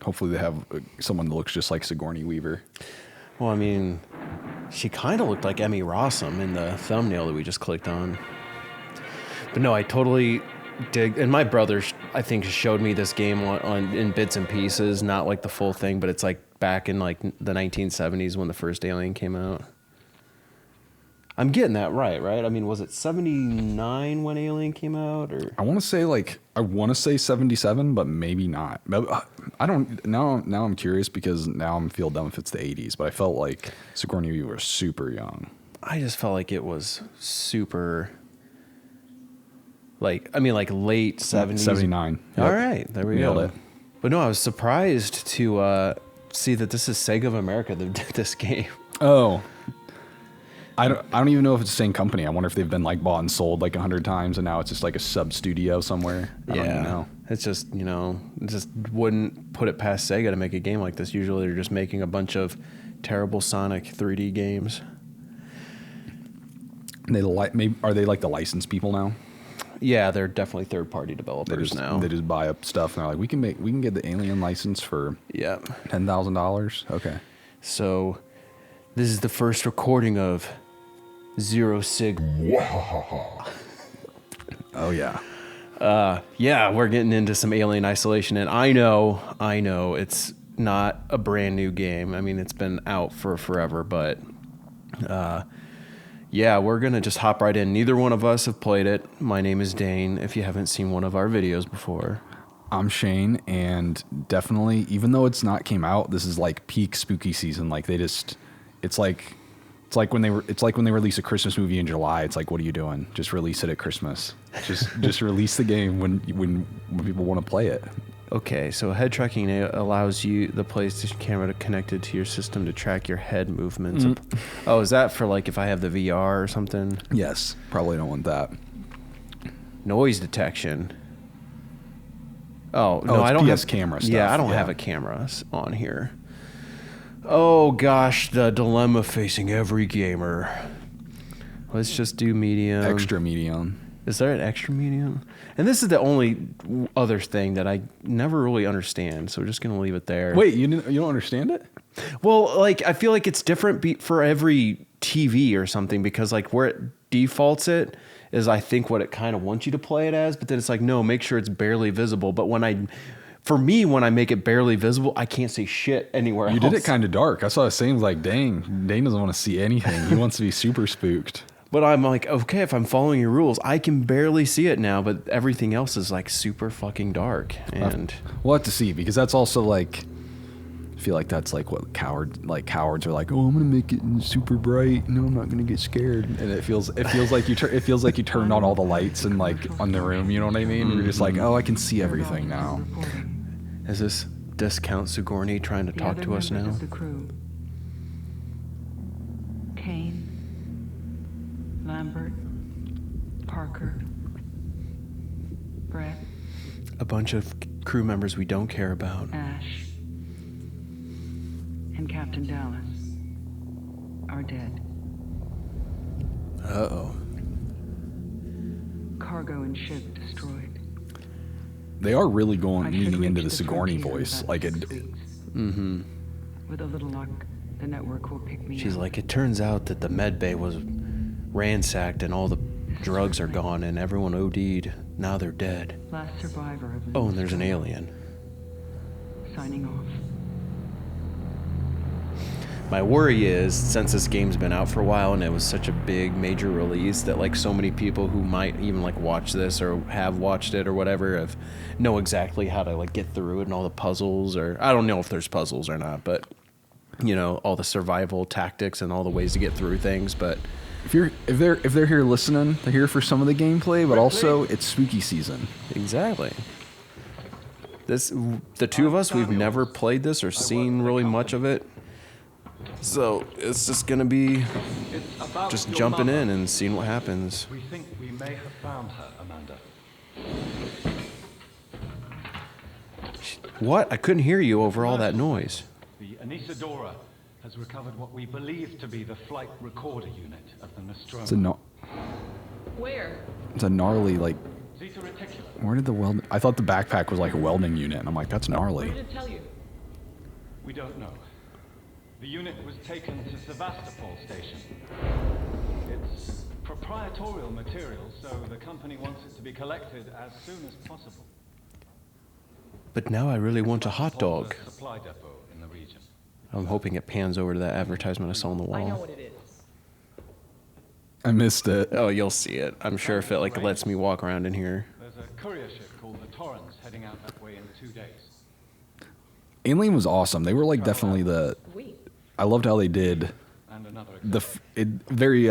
Hopefully they have someone that looks just like Sigourney Weaver. Well, I mean, she kind of looked like Emmy Rossum in the thumbnail that we just clicked on. But no, I totally dig. And my brother, I think, showed me this game in bits and pieces, not like the full thing, but it's like back in like the 1970s when the first Alien came out. I'm getting that right? I mean, was it 79 when Alien came out, or I want to say 77, but maybe not. I don't now. Now I'm curious because now I'm feel dumb if it's the 80s. But I felt like Sigourney Weaver was super young. I just felt like it was super. Like late 70s. 79. Yep. All right, there we Nailed go. it. But no, I was surprised to see that this is Sega of America that did this game. Oh. I don't even know if it's the same company. I wonder if they've been like bought and sold like 100 times and now it's just like a sub studio somewhere. I don't even know. It's just, just wouldn't put it past Sega to make a game like this. Usually they're just making a bunch of terrible Sonic 3D games. Are they like the licensed people now? Yeah, they're definitely third-party developers now. They just buy up stuff and they're like, we can get the Alien license for $10,000. Okay. So this is the first recording of Zero Sig. Oh yeah. Yeah, we're getting into some Alien Isolation, and I know it's not a brand new game. I mean, it's been out for forever, but yeah, we're gonna just hop right in. Neither one of us have played it. My name is Dane. If you haven't seen one of our videos before, I'm Shane, and definitely, even though it's not came out, this is like peak spooky season. Like it's like when they release a Christmas movie in July. It's like, what are you doing? Just release it at Christmas. Just release the game when people want to play it. Okay, so head tracking allows you the PlayStation camera connected to your system to track your head movements. Mm-hmm. Oh, is that for like if I have the VR or something? Yes, probably don't want that. Noise detection. Oh no, I don't have camera stuff. Yeah, I don't have a camera on here. Oh gosh, the dilemma facing every gamer. Let's just do medium. Extra medium. Is there an extra medium? And this is the only other thing that I never really understand, so we're just gonna leave it there. Wait, you don't understand it? Well, like I feel like it's different for every TV or something, because like where it defaults it is I think what it kind of wants you to play it as, but then it's like, no, make sure it's barely visible. But when I make it barely visible, I can't see shit anywhere else. You did it kind of dark. I saw the same, like, dang, Dane doesn't want to see anything. He wants to be super spooked. But I'm like, okay, if I'm following your rules, I can barely see it now, but everything else is like super fucking dark. And we'll have to see, because that's also like, I feel like that's like what cowards are like, oh, I'm gonna make it super bright. No, I'm not gonna get scared. And it feels like you turned on all the lights and like on the room. You know what I mean? You're just like, oh, I can see everything now. Is this Discount Sigourney trying to talk to us now? Kane, Lambert, Parker, Brett, a bunch of crew members we don't care about. Ash, and Captain Dallas are dead. Uh-oh. Cargo and ship destroyed. They are really leaning into the Sigourney voice, like it. Mm-hmm. With a little luck, the network will pick me She's up. like, it turns out that the med bay was ransacked and all the drugs are gone and everyone OD'd. Now they're dead. Last survivor of the Oh, and there's an alien. Signing off. My worry is, since this game's been out for a while and it was such a big major release, that like so many people who might even like watch this or have watched it or whatever know exactly how to like get through it and all the puzzles, or I don't know if there's puzzles or not, but all the survival tactics and all the ways to get through things. But if they're here listening, they're here for some of the gameplay, but also it's spooky season. Exactly. The two of us, we've never played this or seen really much of it. So it's just gonna be just jumping in and seeing what happens. We think we may have found her, Amanda. What? I couldn't hear you over all that noise. The Anisadora has recovered what we believe to be the flight recorder unit of the Nostromo. Where? It's a gnarly like Zeta Reticula. Where did the weld? I thought the backpack was like a welding unit, and I'm like, that's gnarly. What did it tell you? We don't know. The unit was taken to Sevastopol station. It's proprietorial material, so the company wants it to be collected as soon as possible. But now I really want a hot dog. Holds a supply depot in the region. I'm hoping it pans over to that advertisement I saw on the I know wall. what it is. I missed it. Oh, you'll see it. I'm sure if it like lets me walk around in here. There's a courier ship called the Torrens heading out that way in 2 days. Alien was awesome. They were like definitely Sweet. I loved how they did And another very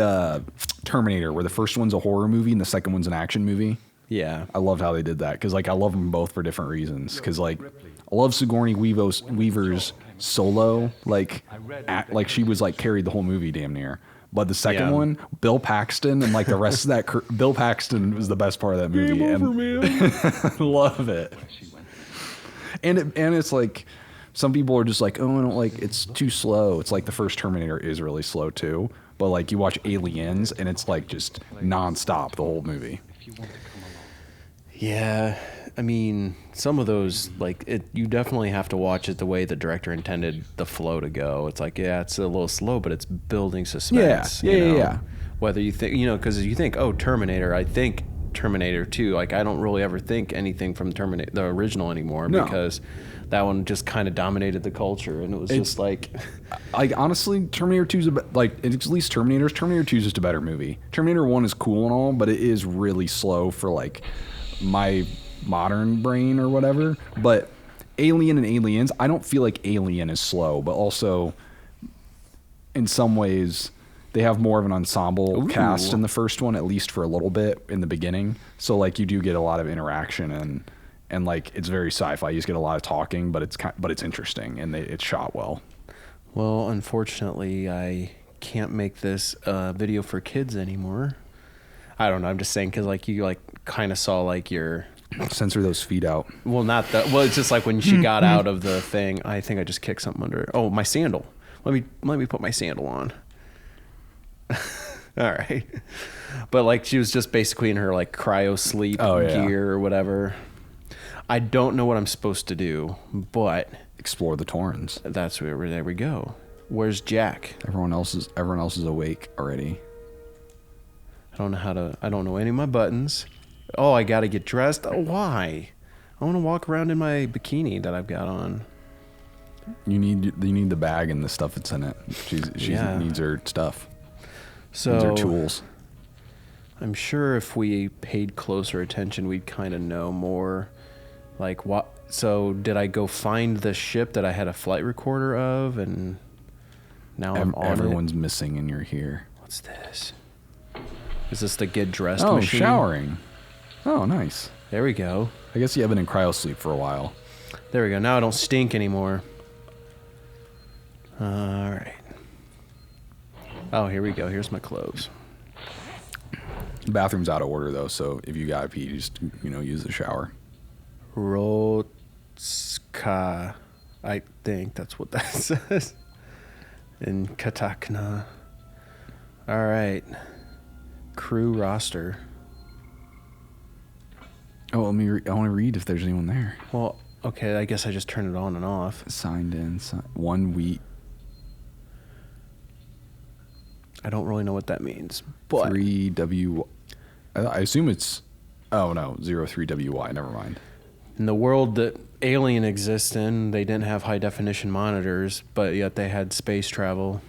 Terminator, where the first one's a horror movie and the second one's an action movie. Yeah. I loved how they did that because like I love them both for different reasons. Because like I love Sigourney Weaver's solo, like she was like carried the whole movie damn near. But the second one, Bill Paxton and like the rest of that, Bill Paxton was the best part of that movie. Game over, man. I love it. And it's like some people are just like, oh, I don't like it's too slow. It's like the first Terminator is really slow too. But like you watch Aliens and it's like just nonstop the whole movie. Yeah. I mean, some of those, like, you definitely have to watch it the way the director intended the flow to go. It's like, yeah, it's a little slow, but it's building suspense. Yeah. Whether you think, because you think, oh, Terminator, I think Terminator 2. Like, I don't really ever think anything from the original anymore because that one just kind of dominated the culture. And it was just like... honestly, Terminator 2 is, at least Terminator 2 is just a better movie. Terminator 1 is cool and all, but it is really slow for, like, my modern brain or whatever. But Alien and Aliens, I don't feel like Alien is slow, but also in some ways they have more of an ensemble cast in the first one, at least for a little bit in the beginning. So like you do get a lot of interaction and like it's very sci-fi. You just get a lot of talking, but it's interesting and it's shot well. Well, unfortunately, I can't make this video for kids anymore. I don't know. I'm just saying because like you like kind of saw like your... Censor those feet out. Well, not that. Well, it's just like when she got out of the thing. I think I just kicked something under it. Oh, my sandal. Let me put my sandal on. All right. But like she was just basically in her like cryo sleep gear or whatever. I don't know what I'm supposed to do, but explore the Torrens. That's where there we go. Where's Jack? Everyone else is awake already. I don't know any of my buttons. Oh, I gotta get dressed. Oh, why? I want to walk around in my bikini that I've got on. You need the bag and the stuff that's in it. She needs her stuff. So needs her tools. I'm sure if we paid closer attention, we'd kind of know more. Like what? So did I go find the ship that I had a flight recorder of, and now I'm on everyone's it? missing, and you're here. What's this? Is this the get dressed machine? machine? Showering. Oh, nice. There we go. I guess you have been in cryo sleep for a while. There we go. Now I don't stink anymore. All right. Oh, here we go. Here's my clothes. The bathroom's out of order though, so if you gotta pee, just use the shower. Rotska. I think that's what that says. In Katakna. All right. Crew roster. Oh, I want to read if there's anyone there. Well, okay, I guess I just turn it on and off. Signed in. 1 week. I don't really know what that means. But 3W. I assume it's. Oh no, 03WY. Never mind. In the world that Alien exists in, they didn't have high definition monitors, but yet they had space travel.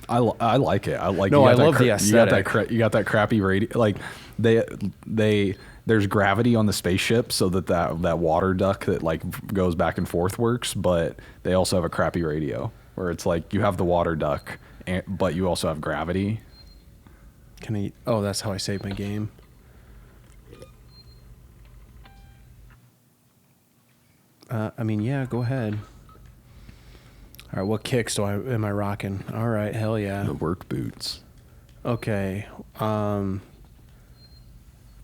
I like it. I like. No, I love the aesthetic. You got that crappy radio. Like there's gravity on the spaceship, so that water duct that like goes back and forth works. But they also have a crappy radio where it's like you have the water duct, but you also have gravity. Can I? Oh, that's how I save my game. I mean, yeah, go ahead. All right, what kicks am I rocking? All right, hell yeah. The work boots. Okay.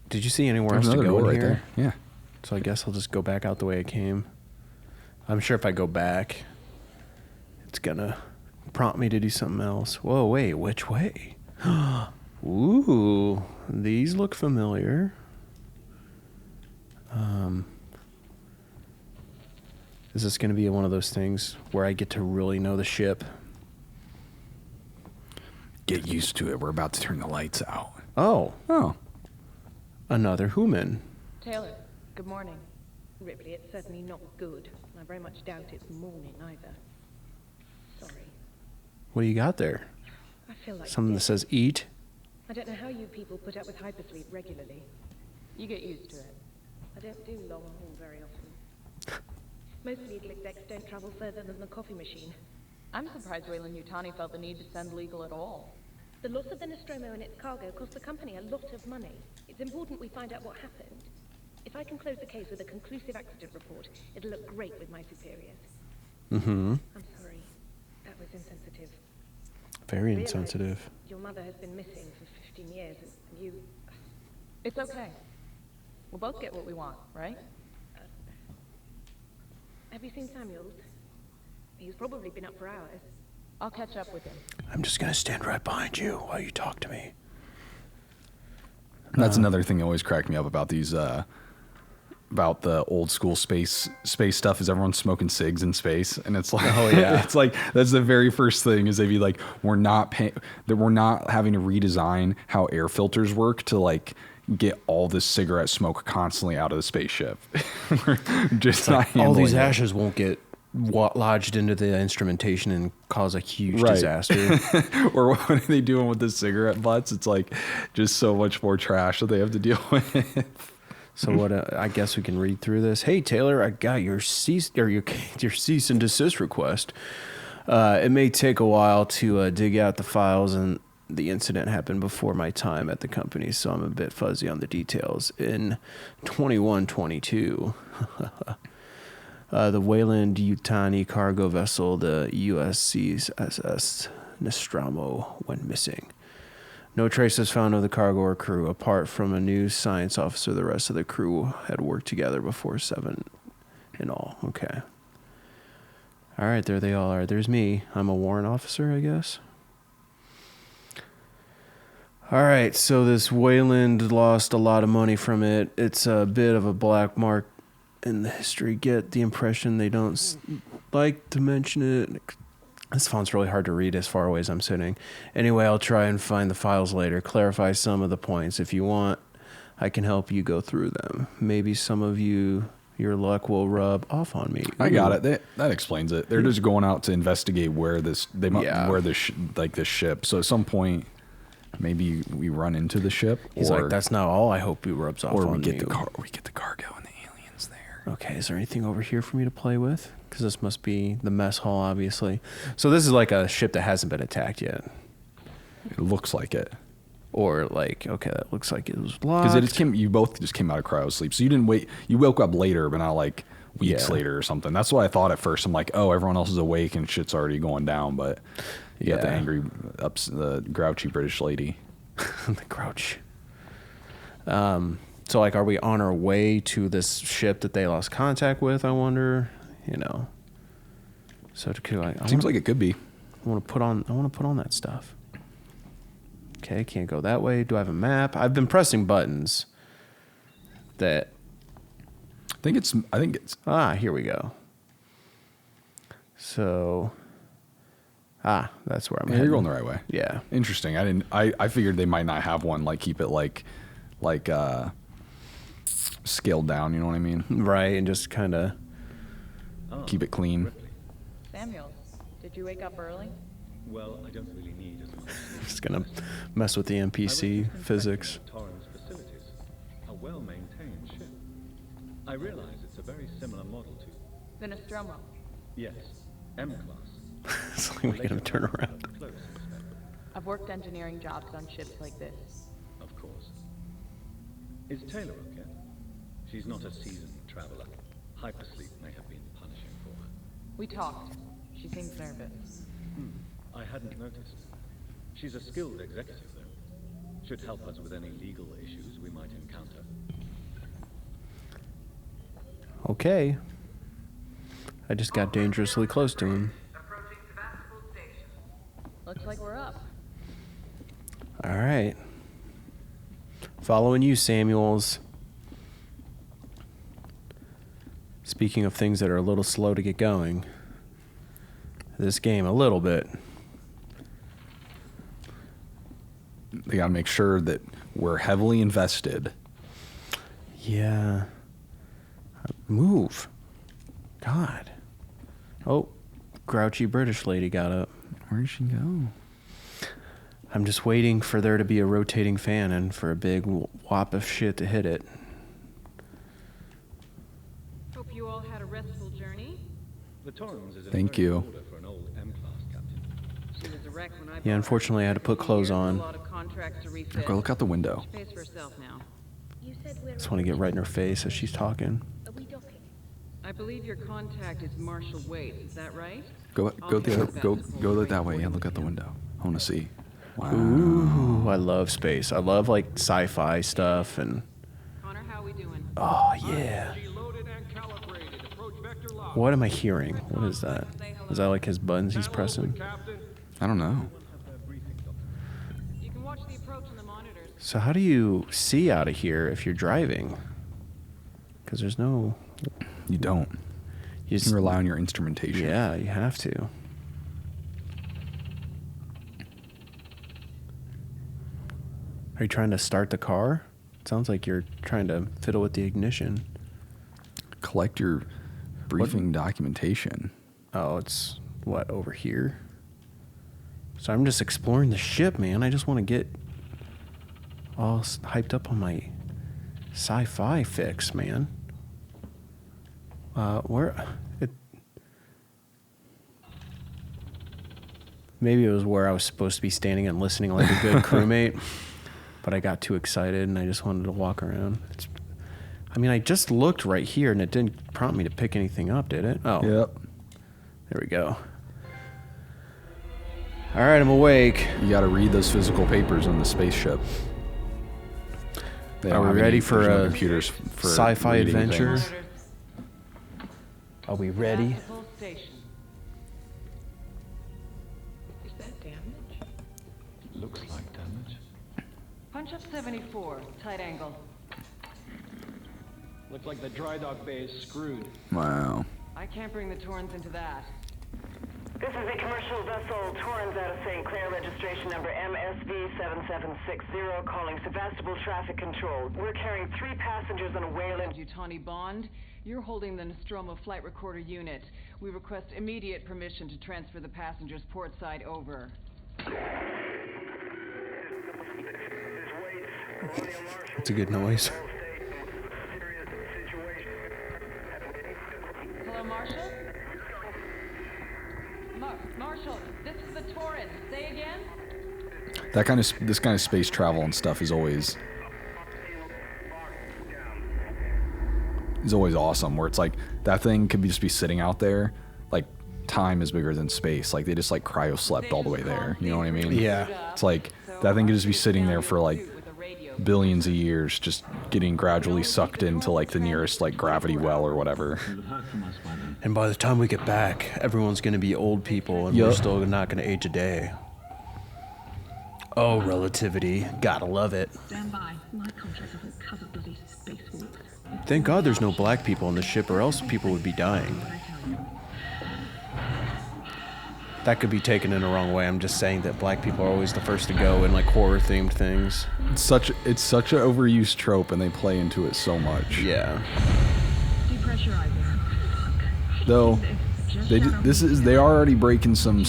Did you see anywhere There's else to another go door in right here? there. Yeah. So I guess I'll just go back out the way I came. I'm sure if I go back, it's gonna prompt me to do something else. Whoa, wait, which way? Ooh, these look familiar. Is this going to be one of those things where I get to really know the ship? Get used to it. We're about to turn the lights out. Oh, Oh. another human. Taylor, good morning. Ripley, it's certainly not good. I very much doubt it's morning either. Sorry. What do you got there? I feel like Something that dead. says eat? I don't know how you people put up with hypersleep regularly. You get used to it. I don't do long haul very often. Most legal execs don't travel further than the coffee machine. I'm surprised Weyland-Yutani felt the need to send legal at all. The loss of the Nostromo and its cargo cost the company a lot of money. It's important we find out what happened. If I can close the case with a conclusive accident report, it'll look great with my superiors. Mm-hmm. I'm sorry. That was insensitive. Very Realize insensitive. Your mother has been missing for 15 years, and you... It's okay. We'll both get what we want, right? Have you seen Samuels? He's probably been up for hours. I'll catch up with him. I'm just going to stand right behind you while you talk to me. That's another thing that always cracked me up about these, about the old school space stuff is everyone's smoking cigs in space, and it's like, Oh, yeah. it's like that's the very first thing is they'd be like, we're not having to redesign how air filters work to like get all this cigarette smoke constantly out of the spaceship. We're just not All these handling it. ashes won't get lodged into the instrumentation and cause a huge Right. disaster. Or what are they doing with the cigarette butts? It's like just so much more trash that they have to deal with. So what? I guess we can read through this. Hey Taylor, I got your cease and desist request. It may take a while to dig out the files, and the incident happened before my time at the company, so I'm a bit fuzzy on the details. In 2122, the Weyland-Yutani cargo vessel, the USCSS Nostromo, went missing. No traces found of the cargo or crew. Apart from a new science officer, the rest of the crew had worked together before 7 in all. Okay. All right, there they all are. There's me. I'm a warrant officer, I guess. All right, so this Weyland lost a lot of money from it. It's a bit of a black mark in the history. Get the impression they don't like to mention it. This font's really hard to read as far away as I'm sitting. Anyway, I'll try and find the files later, clarify some of the points. If you want, I can help you go through them. Maybe some of your luck will rub off on me. I got it. That explains it. They're just going out to investigate where this ship. So at some point, maybe we run into the ship. He's like, that's not all I hope he rubs off or on we get you. we get the cargo and the aliens there. Okay, is there anything over here for me to play with? Because this must be the mess hall, obviously. So this is like a ship that hasn't been attacked yet. It looks like it. Or like, okay, that looks like it was locked. Because you both just came out of cryo sleep. So you didn't wait. You woke up later, but not like weeks Yeah. later or something. That's what I thought at first. I'm like, oh, everyone else is awake and shit's already going down. But you got the Yeah. angry, the grouchy British lady. The grouch. So like, are we on our way to this ship that they lost contact with? I wonder. You know. So Seems like it could be. I want to put on that stuff. Okay, can't go that way. Do I have a map? I've been pressing buttons. That. I think it's. Here we go. So. That's where I'm You're heading. going the right way. Yeah. Interesting. I figured they might not have one. Like keep it like scaled down. You know what I mean? Right, and just kind of. Keep it clean. Ripley. Samuel, did you wake up early? Well, I don't really need as much. Just gonna mess with the NPC physics. Torrens facilities, a well-maintained ship. I realize it's a very similar model to, The Nostromo. yes, M-class. It's like we get him to turn around. Close inspect, I've worked engineering jobs on ships like this. of course. Is Taylor okay? She's not a seasoned traveler. Hypersleep may have been punishing for her. We talked. She seems nervous. I hadn't noticed. She's a skilled executive, though. Should help us with any legal issues we might encounter. Okay. I just got dangerously close to him. Approaching Sevastopol station. Looks like we're up. All right. Following you, Samuels. Speaking of things that are a little slow to get going, this game a little bit. They gotta make sure that we're heavily invested. Yeah. Move. God. Oh, grouchy British lady got up. Where did she go? I'm just waiting for there to be a rotating fan and for a big whop of shit to hit it. Hope you all had a restful journey. The Torrens is in Thank very you. good order for an old M-class captain. She was a wreck when I Yeah, unfortunately, I had to put clothes on. A lot of contracts to refit. Go look out the window. She pays for herself now. You said we're Just want to get right in her face as she's talking. Are we docking? I believe your contact is Marshall Waite. Is that right? Go the other, go look that way. Yeah, look out the window. I want to see. Wow. Ooh, I love space. I love like sci-fi stuff and. Connor, how we doing? Oh yeah. What am I hearing? What is that? Is that like his buttons he's pressing? I don't know. You can watch the approach on the monitors. So how do you see out of here if you're driving? Because there's no. You don't. You You just can rely on your instrumentation. Yeah, you have to. Are you trying to start the car? It sounds like you're trying to fiddle with the ignition. Collect your briefing documentation. Oh, it's what, over here? So I'm just exploring the ship, man. I just want to get all hyped up on my sci-fi fix, man. Maybe it was where I was supposed to be standing and listening like a good crewmate, but I got too excited and I just wanted to walk around. I just looked right here and it didn't prompt me to pick anything up, did it? Oh. Yep. There we go. All right, I'm awake. You got to read those physical papers on the spaceship. They Are don't we have ready any- for there's no a computers for sci-fi reading adventure? things. Are we ready? Sevastopol Station. Is that damage? Looks like damage. Punch up 74, tight angle. Looks like the dry dock bay is screwed. Wow. I can't bring the Torrens into that. This is a commercial vessel, Torrens out of St. Clair, registration number MSV7760, calling Sevastopol Traffic Control. We're carrying 3 passengers on a Wayland. Yutani Bond, you're holding the Nostromo flight recorder unit. We request immediate permission to transfer the passengers port side over. It's a good noise. Hello, Marshall? Marshall, this is the Torrens. Say again? This kind of space travel and stuff is always awesome. Where it's like that thing could just be sitting out there, like time is bigger than space. Like they just like cryo slept all the way there. You know what I mean? Yeah. It's like that thing could just be sitting there for like billions of years, just getting gradually sucked into like the nearest like gravity well or whatever. And by the time we get back, everyone's going to be old people and we're still not going to age a day. Oh, relativity. Gotta love it. Stand by. My contract doesn't cover bloody spacewalks. Thank God there's no black people on the ship or else people would be dying. What I tell you. That could be taken in the wrong way. I'm just saying that black people are always the first to go in like horror-themed things. It's such an overused trope, and they play into it so much. Yeah. Depressurize this. Though Just they down on they are already breaking some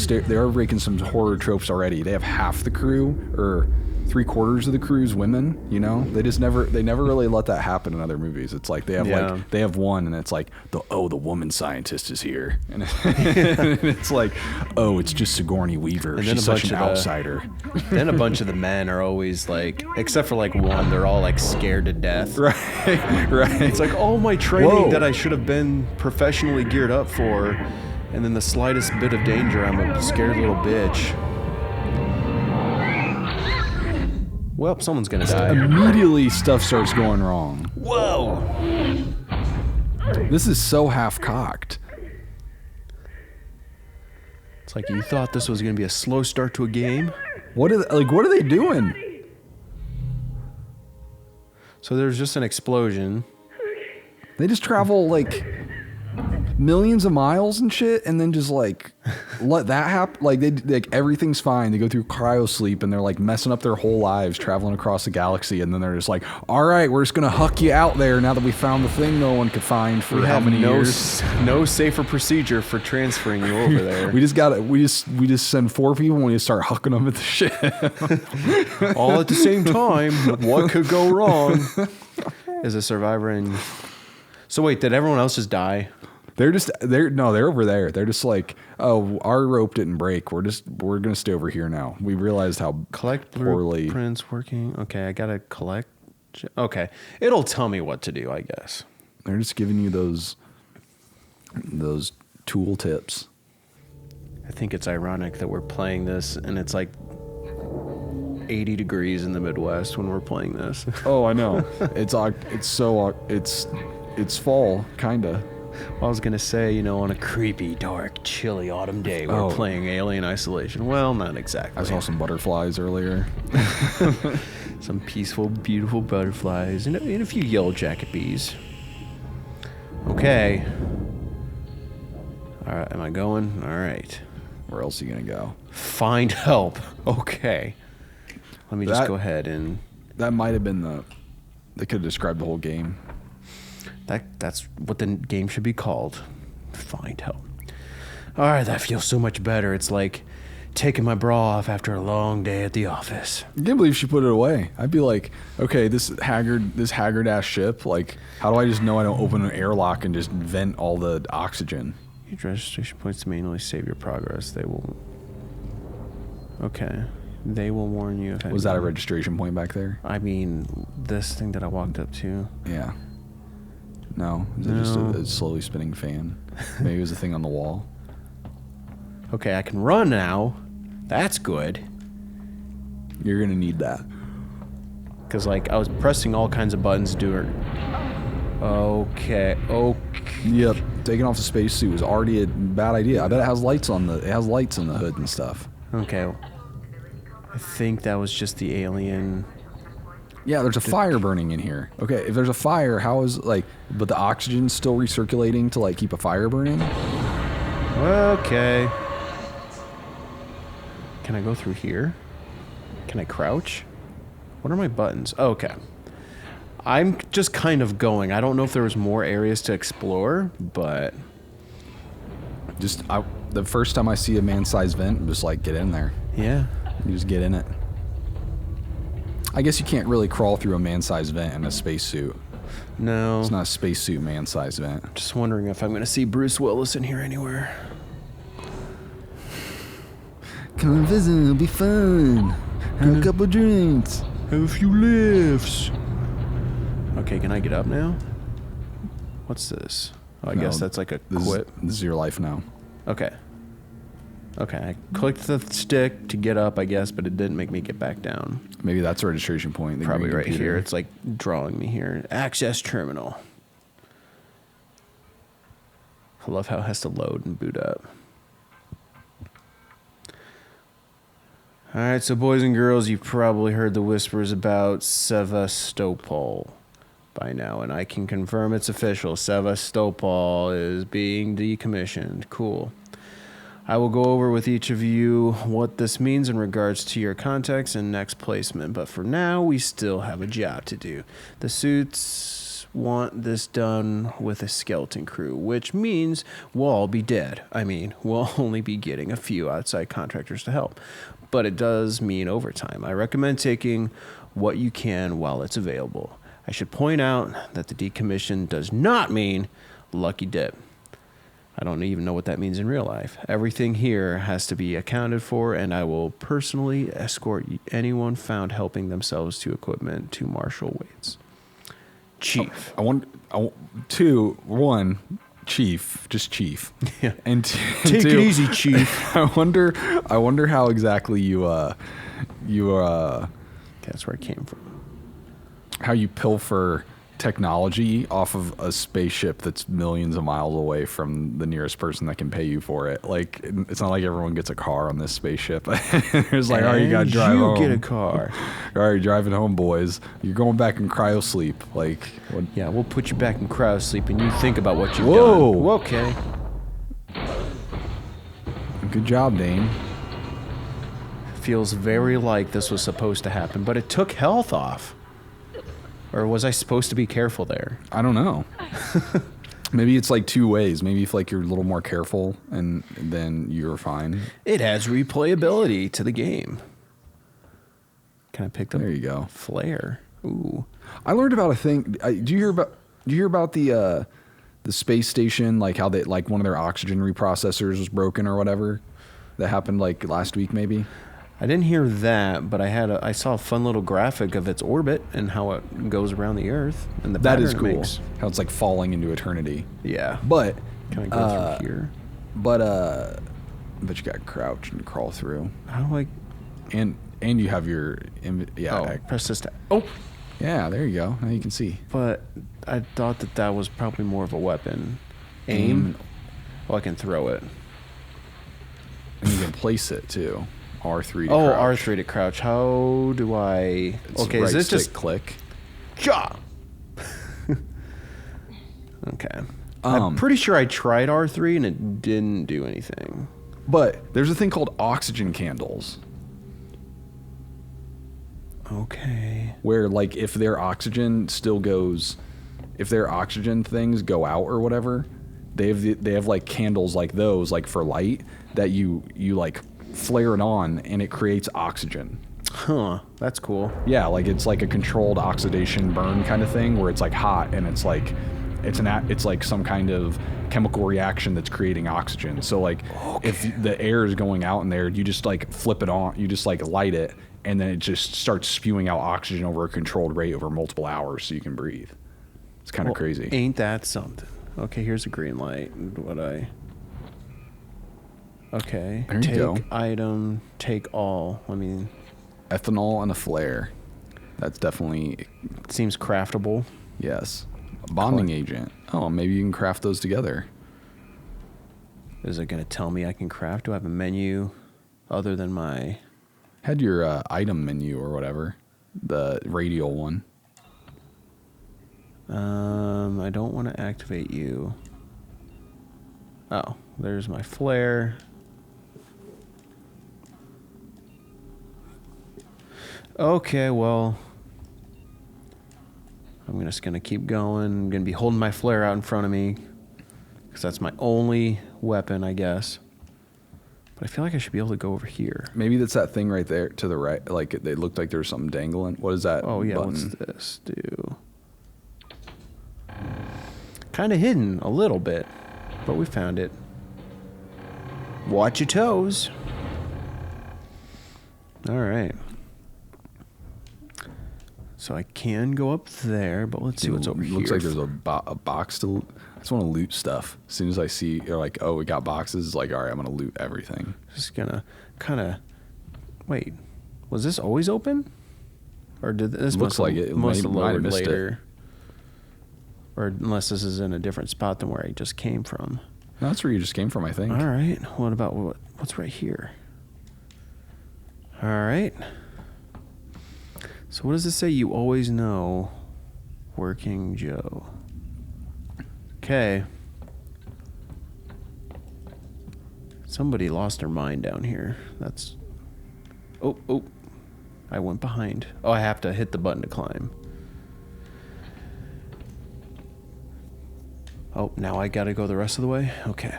horror tropes already. They have half the crew or 3/4 of the crew's women. You know, they never really let that happen in other movies. It's like they have one, and it's like the woman scientist is here, and it's like, oh, it's just Sigourney Weaver. And then She's a such bunch an of the- outsider. Then a bunch of the men are always like, except for like one, they're all like scared to death. Right. It's like all my training Whoa. that I should have been professionally geared up for, and then the slightest bit of danger, I'm a scared little bitch. Well, someone's gonna die. Immediately, stuff starts going wrong. Whoa! This is so half-cocked. It's like you thought this was gonna be a slow start to a game. What are they doing? So there's just an explosion. They just travel like millions of miles and shit, and then just like let that happen. Like everything's fine. They go through cryo sleep and they're like messing up their whole lives traveling across the galaxy, and then they're just like, all right, we're just gonna huck you out there now that we found the thing no one could find for how many years. No safer procedure for transferring you over there. We just send 4 people and we just start hucking them at the ship. All at the same time. What could go wrong? Is a survivor in... So wait, did everyone else just die? They're over there. They're just like, oh, our rope didn't break. We're gonna stay over here now. We realized how Collect poorly blueprints working. Okay, I gotta collect. Okay, it'll tell me what to do, I guess. They're just giving you those tool tips. I think it's ironic that we're playing this and it's like 80 degrees in the Midwest when we're playing this. Oh, I know. It's fall, kinda. I was gonna say, on a creepy, dark, chilly autumn day, we're playing Alien Isolation. Well, not exactly. I saw some butterflies earlier. Some peaceful, beautiful butterflies and a few yellow jacket bees. Okay. All right, am I going? All right. Where else are you gonna go? Find help. Okay. Let me just go ahead and... That might have been they could have described the whole game. That's what the game should be called. Find help. All right, that feels so much better. It's like taking my bra off after a long day at the office. I can't believe she put it away. I'd be like, okay, this haggard ass ship. Like, how do I just know I don't open an airlock and just vent all the oxygen? Use registration points to manually save your progress. They will. Okay. They will warn you if anything. Was that a registration point back there? I mean, this thing that I walked up to. Yeah. No. Is it just a slowly spinning fan? Maybe it was a thing on the wall. Okay, I can run now. That's good. You're going to need that. Because, like, I was pressing all kinds of buttons to do it. Okay. Yep. Taking off the spacesuit was already a bad idea. I bet it has lights in the hood and stuff. Okay. I think that was just the alien. Yeah, there's a fire burning in here. Okay, if there's a fire, how is but the oxygen's still recirculating to keep a fire burning? Okay. Can I go through here? Can I crouch? What are my buttons? Oh, okay. I'm just kind of going. I don't know if there was more areas to explore, but the first time I see a man-sized vent, I'm just like, get in there. Yeah. You just get in it. I guess you can't really crawl through a man-sized vent in a spacesuit. No. It's not a spacesuit man-sized vent. Just wondering if I'm going to see Bruce Willis in here anywhere. Come visit, it'll be fun. Have a couple drinks. Have a few lifts. Okay, can I get up now? What's this? Oh, I guess that's like a quit. This is your life now. Okay. Okay, I clicked the stick to get up, I guess, but it didn't make me get back down. Maybe that's a registration point. Probably right here. It's like drawing me here. Access terminal. I love how it has to load and boot up. Alright, so boys and girls, you've probably heard the whispers about Sevastopol by now, and I can confirm it's official. Sevastopol is being decommissioned. Cool. I will go over with each of you what this means in regards to your contacts and next placement, but for now, we still have a job to do. The suits want this done with a skeleton crew, which means we'll all be dead. I mean, we'll only be getting a few outside contractors to help, but it does mean overtime. I recommend taking what you can while it's available. I should point out that the decommission does not mean lucky dip. I don't even know what that means in real life. Everything here has to be accounted for, and I will personally escort anyone found helping themselves to equipment to Marshal Waits. Chief. Chief, just Chief. Yeah. And take it easy, Chief. I wonder how exactly you that's where it came from. How you pilfer technology off of a spaceship that's millions of miles away from the nearest person that can pay you for it. Like, it's not like everyone gets a car on this spaceship. It's like, oh, you gotta drive home. You get a car. All right, you're driving home, boys. You're going back in cryo sleep. Like, what? Yeah, we'll put you back in cryo sleep and you think about what you've Whoa. done. Okay. Good job, Dane. Feels very like this was supposed to happen, but it took health off. Or was I supposed to be careful there? I don't know. Maybe it's like two ways. Maybe if like you're a little more careful and then you're fine. It adds replayability to the game. Can I pick up? There you go. Flare. Ooh. I learned about a thing. Do you hear about the space station? Like how they like one of their oxygen reprocessors was broken or whatever. That happened like last week maybe. I didn't hear that, but I saw a fun little graphic of its orbit and how it goes around the Earth and the That pattern is it cool. makes. How it's like falling into eternity. Yeah. But Can I go through here? But you got to crouch and crawl through. How do I? And you have your Press this. Oh. Yeah, there you go. Now you can see. But I thought that was probably more of a weapon. Aim. Well, I can throw it. And you can place it too. R3 to Oh, crouch. R3 to crouch. How do I? It's Okay, right is this stick just click? Ja. Okay. I'm pretty sure I tried R3 and it didn't do anything. But there's a thing called oxygen candles. Okay. Where like if their oxygen things go out or whatever, they have like candles like those like for light that you like flare it on and it creates oxygen. Huh. That's cool. Yeah, like it's like a controlled oxidation burn kind of thing where it's like hot and it's like it's like some kind of chemical reaction that's creating oxygen. So like if the air is going out in there, you just like flip it on, you just like light it and then it just starts spewing out oxygen over a controlled rate over multiple hours so you can breathe. It's kind of crazy. Ain't that something? Okay, here's a green light. Okay. There you take go. Item, take all. I mean, Ethanol and a flare. That's definitely, seems craftable. yes. A bonding agent. Oh, maybe you can craft those together. Is it going to tell me I can craft? Do I have a menu other than my... Had your item menu or whatever. The radial one. I don't want to activate you. Oh, there's my flare. Okay, well, I'm just going to keep going. I'm going to be holding my flare out in front of me because that's my only weapon, I guess. But I feel like I should be able to go over here. Maybe that's that thing right there to the right. Like it looked like there was something dangling. What is that? Oh, yeah, button? what's this do? Kind of hidden a little bit, but we found it. Watch your toes. All right. So I can go up there, but let's see what's over here. Looks like there's a box to. I just want to loot stuff. As soon as I see, you're like, oh, we got boxes. It's like, all right, I'm gonna loot everything. Just gonna kind of. Wait, was this always open? Or did this Looks like it must have might have loaded missed it. later? Or unless this is in a different spot than where I just came from. No, that's where you just came from, I think. All right. What about what's right here? All right. So what does this say? You always know, Working Joe. Okay. Somebody lost their mind down here. That's... Oh. I went behind. Oh, I have to hit the button to climb. Oh, now I gotta go the rest of the way? Okay.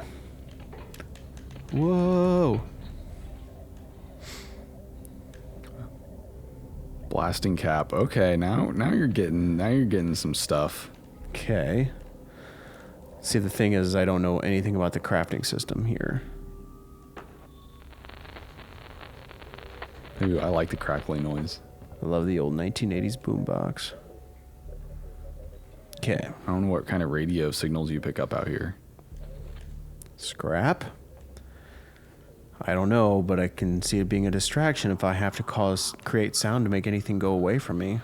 Whoa. Blasting cap. Okay, now you're getting some stuff. Okay. See, the thing is, I don't know anything about the crafting system here. Ooh, I like the crackling noise. I love the old 1980s boombox. Okay. I don't know what kind of radio signals you pick up out here. Scrap? I don't know, but I can see it being a distraction if I have to create sound to make anything go away from me.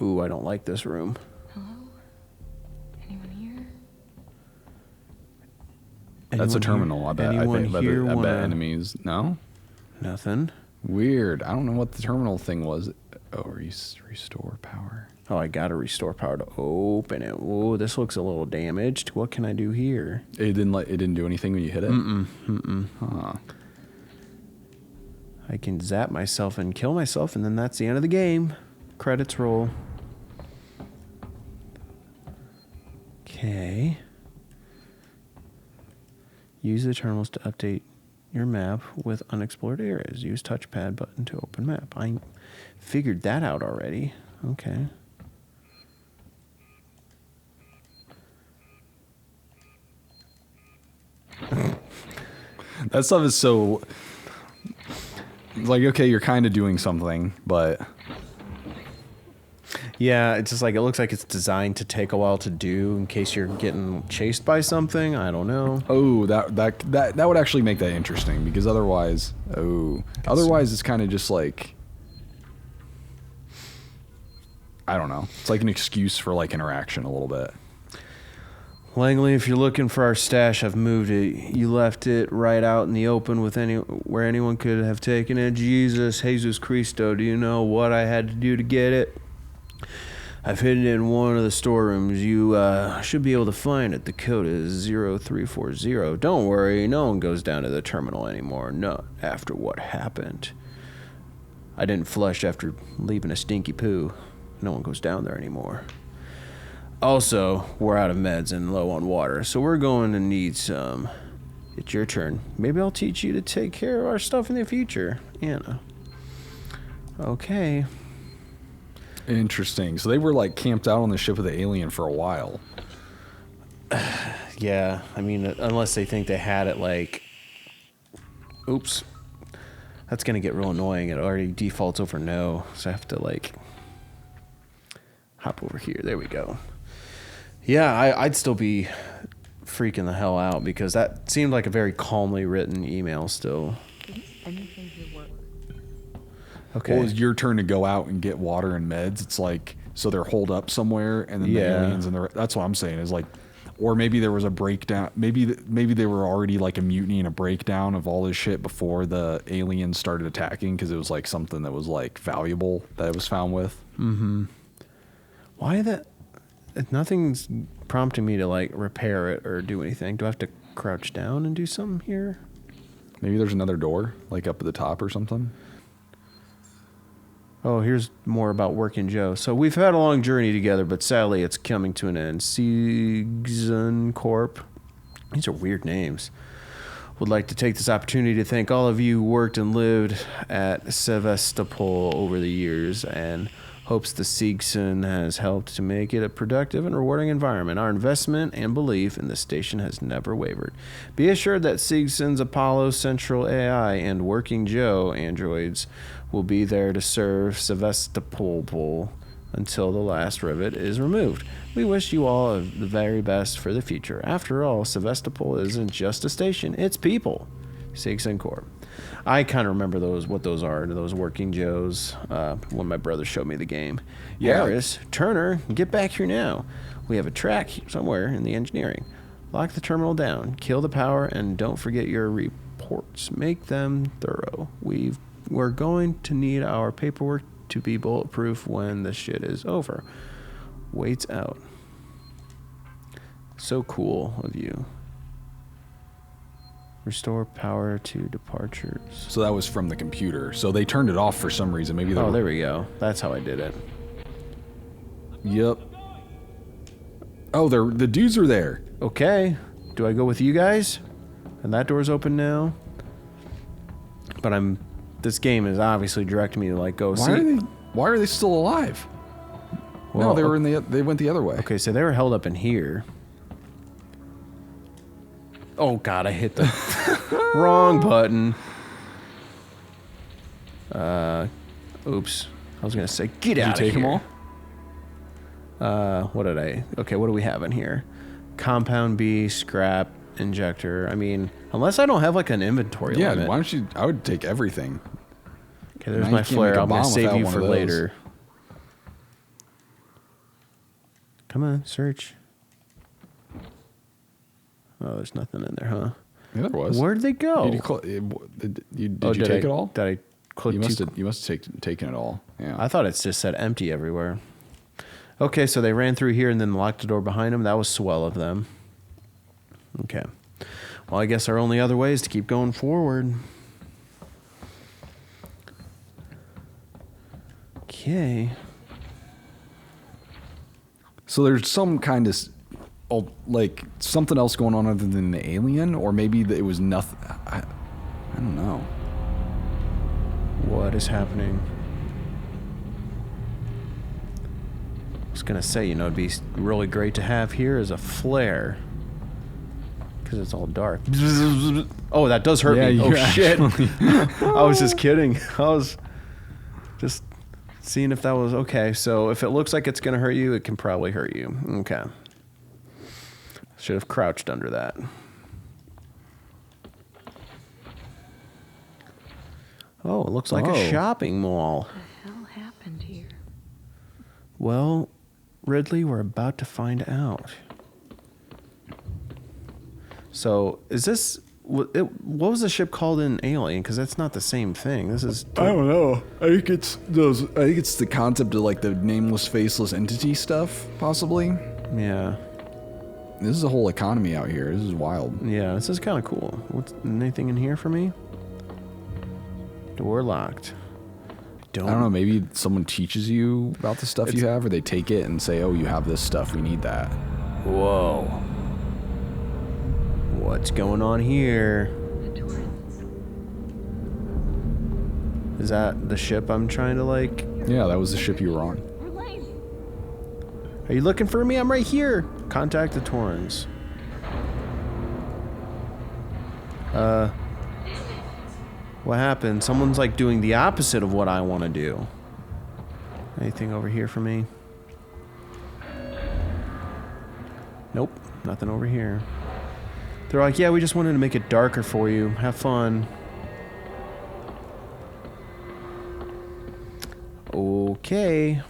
Ooh, I don't like this room. Hello? Anyone here? That's a terminal. I bet. Anyone I here bet wanna... enemies. No. Nothing. Weird. I don't know what the terminal thing was. Oh, restore power. Oh, I gotta restore power to open it. Whoa, this looks a little damaged. What can I do here? It didn't do anything when you hit it. Huh. I can zap myself and kill myself, and then that's the end of the game. Credits roll. Okay. Use the terminals to update your map with unexplored areas. Use touchpad button to open map. I figured that out already. Okay. That stuff is so... Like, okay, you're kind of doing something, but... Yeah, it's just like, it looks like it's designed to take a while to do in case you're getting chased by something. I don't know. Oh, that would actually make that interesting, because otherwise... Otherwise it's kind of just like... I don't know. It's like an excuse for, like, interaction a little bit. Langley, if you're looking for our stash, I've moved it. You left it right out in the open with where anyone could have taken it. Jesus Cristo, do you know what I had to do to get it? I've hidden it in one of the storerooms. You should be able to find it. The code is 0340. Don't worry, no one goes down to the terminal anymore. Not after what happened. I didn't flush after leaving a stinky poo. No one goes down there anymore. Also, we're out of meds and low on water, so we're going to need some. It's your turn. Maybe I'll teach you to take care of our stuff in the future. Anna. Okay. Interesting. So they were, like, camped out on the ship with the alien for a while. Yeah, I mean, unless they think they had it, like... Oops. That's going to get real annoying. It already defaults over no, so I have to, like... hop over here. There we go. Yeah, I'd still be freaking the hell out because that seemed like a very calmly written email still. Anything here work? Okay. Well, it's your turn to go out and get water and meds. It's like, so they're holed up somewhere, and then the aliens and that's what I'm saying is like, or maybe there was a breakdown. Maybe they were already like a mutiny and a breakdown of all this shit before the aliens started attacking because it was like something that was like valuable that it was found with. Mm-hmm. Why that? Nothing's prompting me to like repair it or do anything. Do I have to crouch down and do something here? Maybe there's another door like up at the top or something. Oh, here's more about Working Joe. So we've had a long journey together, but sadly it's coming to an end. Season Corp. These are weird names. Would like to take this opportunity to thank all of you who worked and lived at Sevastopol over the years and hopes the Seegson has helped to make it a productive and rewarding environment. Our investment and belief in the station has never wavered. Be assured that Seegson's Apollo Central AI and Working Joe androids will be there to serve Sevastopol until the last rivet is removed. We wish you all the very best for the future. After all, Sevastopol isn't just a station, it's people. Seegson Corp. I kind of remember what those are, those Working Joes, when my brother showed me the game. Yeah. Harris, Turner, get back here now. We have a track somewhere in the engineering. Lock the terminal down, kill the power, and don't forget your reports. Make them thorough. We're going to need our paperwork to be bulletproof when the shit is over. Waits out. So cool of you. Restore power to departures. So that was from the computer. So they turned it off for some reason. Maybe they there we go. That's how I did it. Yep. Oh, the dudes are there. Okay. Do I go with you guys? And that door's open now. But this game is obviously directing me to like go see. Why are they still alive? Well, no, they went the other way. Okay, so they were held up in here. Oh god, I hit the wrong button. Oops. I was gonna say get out of here. Did you take them all? What did I? Okay, what do we have in here? Compound B, scrap, injector. I mean, unless I don't have like an inventory limit. Yeah, why don't you? I would take everything. Okay, there's my flare. I'm gonna save you for later. Come on, search. Oh, there's nothing in there, huh? Yeah, there was. Where'd they go? Did you take it all? Did I click? You must have taken it all. Yeah. I thought it's just said empty everywhere. Okay, so they ran through here and then locked the door behind them. That was swell of them. Okay. Well, I guess our only other way is to keep going forward. Okay. So there's some kind of, like, something else going on other than the alien, or maybe it was nothing. I don't know. What is happening? I was going to say, it'd be really great to have here is a flare. Because it's all dark. Oh, that does hurt me. Oh, shit. I was just kidding. I was just seeing if that was okay. So if it looks like it's going to hurt you, it can probably hurt you. Okay. Should have crouched under that. Oh, it looks like a shopping mall. What the hell happened here? Well, Ridley, we're about to find out. So, is this... What was the ship called in Alien? Because that's not the same thing. This is... I don't know. I think it's the concept of, like, the nameless, faceless entity stuff, possibly. Yeah. This is a whole economy out here. This is wild. Yeah, this is kind of cool. What's anything in here for me? Door locked. I don't know. Maybe someone teaches you about the stuff you have, or they take it and say, "Oh, you have this stuff. We need that." Whoa. What's going on here? The Torrens. Is that the ship I'm trying to, like... Yeah, that was the ship you were on. Are you looking for me? I'm right here. Contact the Torrens. What happened? Someone's like doing the opposite of what I want to do. Anything over here for me? Nope, nothing over here. They're like, yeah, we just wanted to make it darker for you. Have fun. Okay.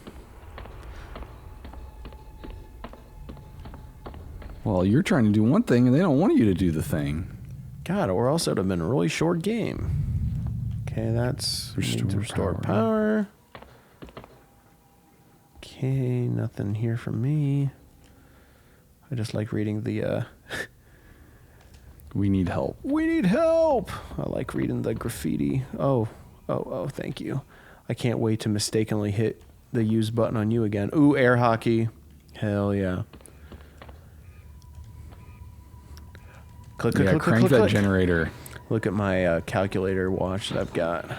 Well, you're trying to do one thing, and they don't want you to do the thing. God, or else it would have been a really short game. Okay, that's... Restore power. Okay, nothing here for me. I just like reading the... We need help. We need help! I like reading the graffiti. Oh, thank you. I can't wait to mistakenly hit the use button on you again. Ooh, air hockey. Hell yeah. Click, Crank that generator. Look at my calculator watch that I've got.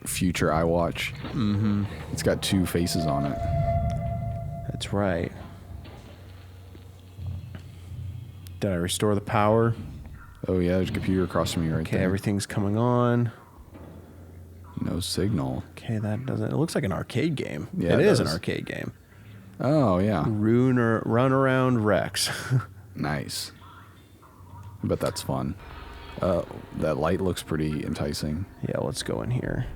Future iWatch. Mm-hmm. It's got 2 faces on it. That's right. Did I restore the power? Oh yeah, there's a computer across from you right there. Okay, everything's coming on. No signal. Okay, that doesn't... It looks like an arcade game. Yeah, it is an does. arcade game. Oh yeah. Run around Rex. Nice. I bet that's fun. That light looks pretty enticing. Yeah, let's go in here.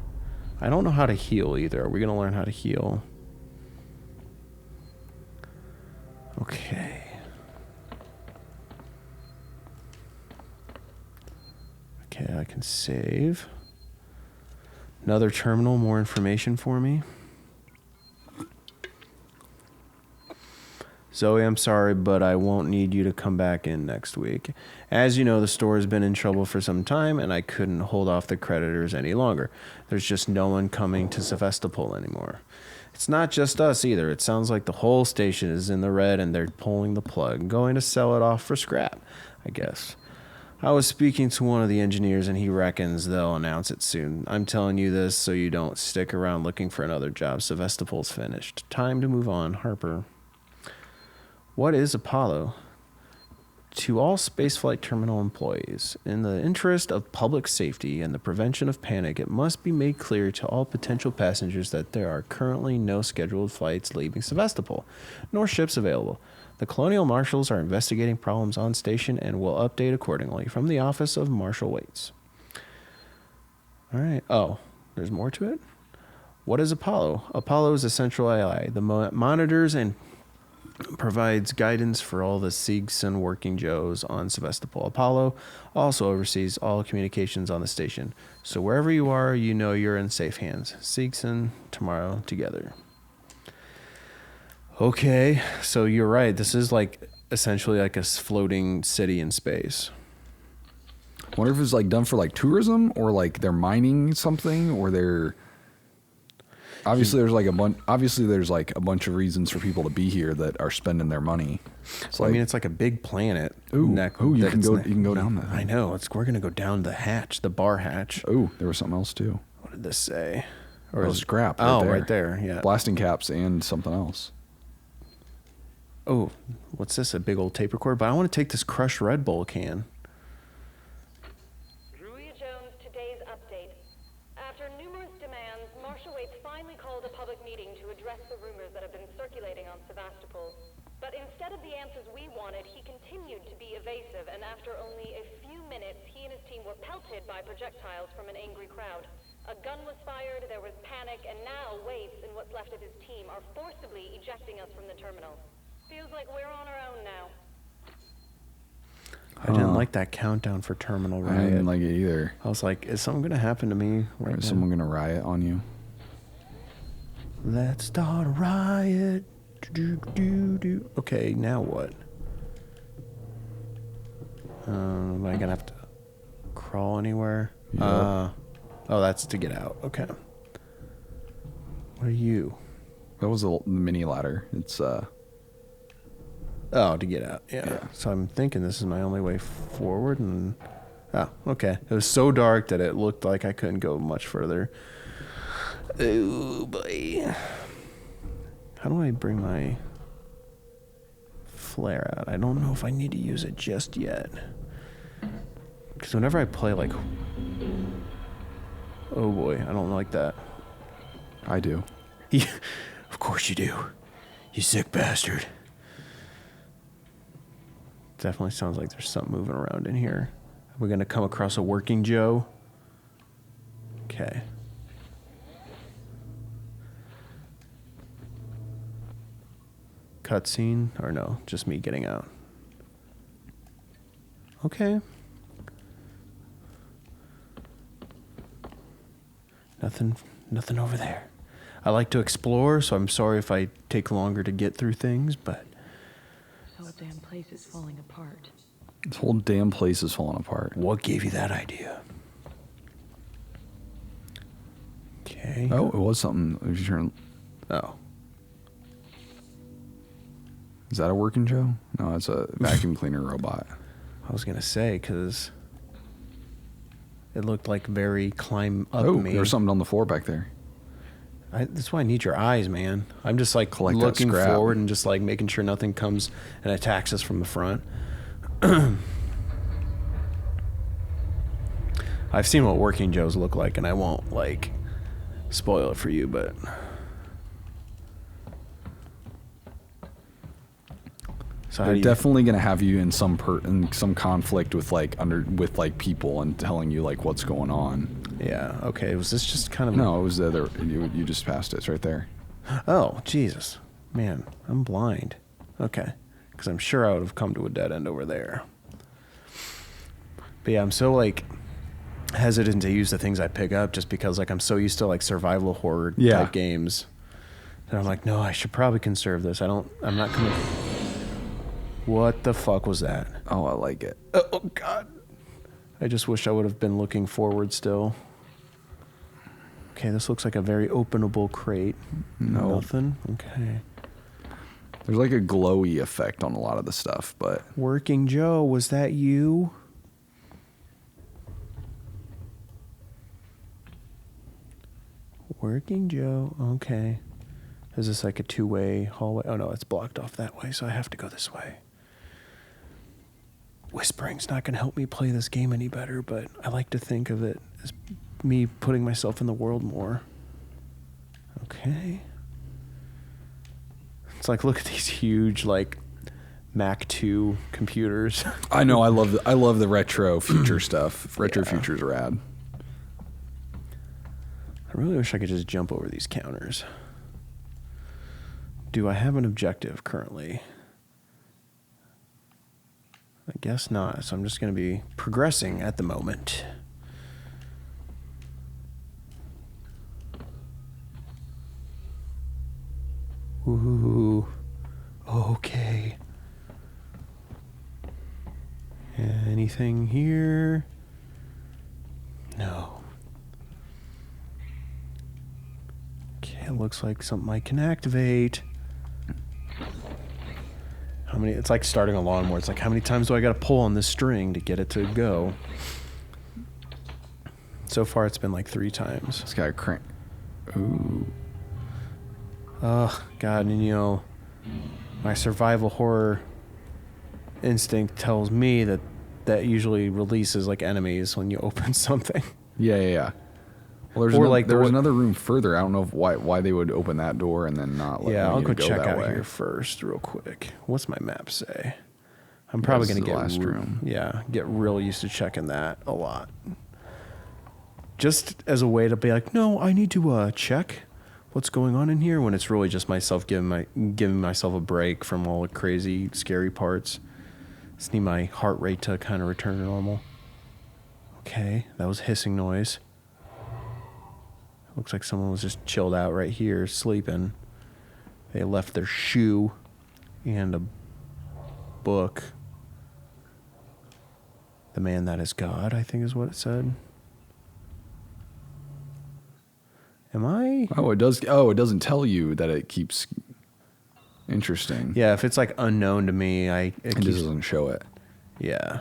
I don't know how to heal either. Are we going to learn how to heal? Okay. Okay, I can save. Another terminal, more information for me. Zoe, I'm sorry, but I won't need you to come back in next week. As you know, the store has been in trouble for some time, and I couldn't hold off the creditors any longer. There's just no one coming to Sevastopol anymore. It's not just us either. It sounds like the whole station is in the red, and they're pulling the plug, going to sell it off for scrap, I guess. I was speaking to one of the engineers, and he reckons they'll announce it soon. I'm telling you this so you don't stick around looking for another job. Sevastopol's finished. Time to move on, Harper. What is Apollo? To all spaceflight terminal employees, in the interest of public safety and the prevention of panic, it must be made clear to all potential passengers that there are currently no scheduled flights leaving Sevastopol, nor ships available. The Colonial Marshals are investigating problems on station and will update accordingly from the office of Marshal Waits. All right. Oh, there's more to it? What is Apollo? Apollo is a central AI. The monitors and provides guidance for all the Seegson working Joes on Sevastopol. Apollo also oversees all communications on the station. So wherever you are, you know you're in safe hands. Seegson, tomorrow, together. Okay, so you're right. This is like essentially like a floating city in space. I wonder if it's like done for like tourism or like they're mining something or they're... Obviously, there's like a bunch of reasons for people to be here that are spending their money. So I mean, it's like a big planet. You can go down that. I know. We're gonna go down the hatch, the bar hatch. Oh, there was something else too. What did this say? Or is scrap? Right there. Yeah. Blasting caps and something else. Oh, what's this? A big old tape recorder? But I want to take this crushed Red Bull can. Today's update. After numerous demands, Marshal Waits finally called a public meeting to address the rumors that have been circulating on Sevastopol. But instead of the answers we wanted, he continued to be evasive, and after only a few minutes, he and his team were pelted by projectiles from an angry crowd. A gun was fired, there was panic, and now Waits and what's left of his team are forcibly ejecting us from the terminal. Feels like we're on our own now. I didn't like that countdown for terminal riot. I didn't like it either. I was like, is something going to happen to me right Is now? someone going to riot on you? Let's start a riot. Do. Okay, now what? Am I going to have to crawl anywhere? Yep. Oh, that's to get out. Okay. What are you? That was a mini ladder. It's Oh, to get out. Yeah. Yeah. So I'm thinking this is my only way forward, and okay. It was so dark that it looked like I couldn't go much further. Oh boy. How do I bring my flare out? I don't know if I need to use it just yet. Because whenever I play like... Oh boy, I don't like that. I do. Of course you do. You sick bastard. Definitely sounds like there's something moving around in here. We're going to come across a working Joe. Okay. Cutscene? Or no, just me getting out. Okay. Nothing over there. I like to explore, so I'm sorry if I take longer to get through things, but... This whole damn place is falling apart. This whole damn place is falling apart. What gave you that idea? Okay. Oh, it was something. If you turn... Oh. Is that a working Joe? No, it's a vacuum cleaner robot. I was going to say, because it looked like very climb up me. There was something on the floor back there. That's why I need your eyes, man. I'm just like Collect that looking scrap. forward and just like making sure nothing comes and attacks us from the front. I've seen what working Joes look like, and I won't like spoil it for you, but so They're definitely gonna have you in some conflict with like people and telling you like what's going on. Yeah. Okay. Was this just kind of? No, it was the other. You just passed it. It's right there. Oh, Jesus, man, I'm blind. Okay, because I'm sure I would have come to a dead end over there. But yeah, I'm so like hesitant to use the things I pick up just because like I'm so used to like survival horror type games. And I'm like, no, I should probably conserve this. I'm not coming. What the fuck was that? Oh, I like it. Oh God. I just wish I would have been looking forward still. Okay, this looks like a very openable crate. No. Nothing? Okay. There's like a glowy effect on a lot of the stuff, but... Working Joe, was that you? Working Joe, okay. Is this like a two-way hallway? Oh no, it's blocked off that way, so I have to go this way. Whispering's not going to help me play this game any better, but I like to think of it as me putting myself in the world more. Okay. It's like, look at these huge, like, Mac 2 computers. I know, I love the retro future stuff. Retro future's rad. I really wish I could just jump over these counters. do I have an objective currently? I guess not. So I'm just going to be progressing at the moment. Ooh. Okay. Anything here? No. Okay, it looks like something I can activate. How many? It's like starting a lawnmower. It's like, how many times do I got to pull on this string to get it to go? So far, it's been like 3 times. It's got a crank. Ooh. Oh, God. And, you know, my survival horror instinct tells me that that usually releases like enemies when you open something. Yeah. Well, there was another room further. I don't know why they would open that door and then not let me I'll go check out way. here first real quick. What's my map say? I'm probably going to get last room. Yeah, get real used to checking that a lot. Just as a way to be like, no, I need to check what's going on in here, when it's really just myself giving myself a break from all the crazy, scary parts. Just need my heart rate to kind of return to normal. Okay, that was hissing noise. Looks like someone was just chilled out right here, sleeping. They left their shoe and a book. The Man That Is God, I think is what it said. Am I? Oh, it does. Oh, it doesn't tell you that it keeps. Interesting. Yeah, if it's like unknown to me, it doesn't show it. Yeah.